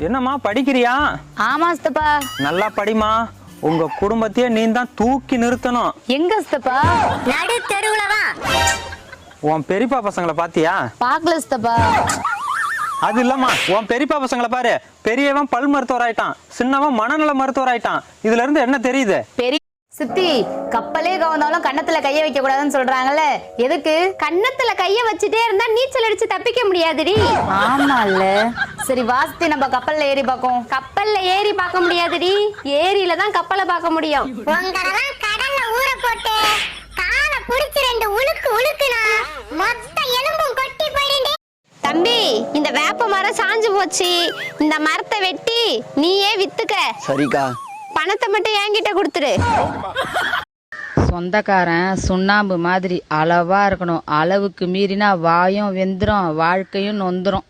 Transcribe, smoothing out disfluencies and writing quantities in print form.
என்னம்மா படிக்கிறியா? ஆமா சித்தப்பா. நல்லா படிமா. உங்க குடும்பத்தையே நீ தான் தூக்கி நிறுத்தணும். எங்க சித்தப்பா? நடு தெருவுலதான். உன் பெரியப்பா பசங்களை பாத்தியா? பாக்கல சித்தப்பா. அது இல்லம்மா, உன் பெரியப்பா பசங்களை பாரு. பெரியவன் பல் மருத்துவர் ஆயிட்டான், சின்னவன் மனநல மருத்துவர் ஆயிட்டான். இதுல இருந்து என்ன தெரியுது? பெரிய சித்தி, கப்பலே கவர்ந்தாலும் கன்னத்துல கைய வைக்க கூடாதுன்னு சொல்றாங்கல்ல, எதுக்கு? கன்னத்துல கைய வச்சுட்டே இருந்தா நீச்சல் அடிச்சு தப்பிக்க முடியாதுடி. ஆமால்ல. சரி வாஸ்தி, நம்ம கப்பல்ல ஏறி பார்ப்போம். கப்பல்ல ஏறி பார்க்க முடியாதுடி, ஏரியில தான் கப்பலை பார்க்க முடியும். உங்களெல்லாம் கடல்ல ஊற போட்டு கால புடிச்சு 2 உலுக்கு உலுக்குனா மொத்த எலும்பும் கொட்டி போயிடுடி. தம்பி, இந்த வேப்ப மரம் சாஞ்சு போச்சு. இந்த மரத்தை வெட்டி நீயே வித்துக்க. சரிக்கா. பணத்தை மட்டும் என்கிட்ட கொடுத்துரு. சொந்தக்காரன் சுண்ணாம்பு மாதிரி அளவா இருக்கணும். அளவுக்கு மீறினா வாயும் வெந்துரும், வாழ்க்கையும் நொந்துரும்.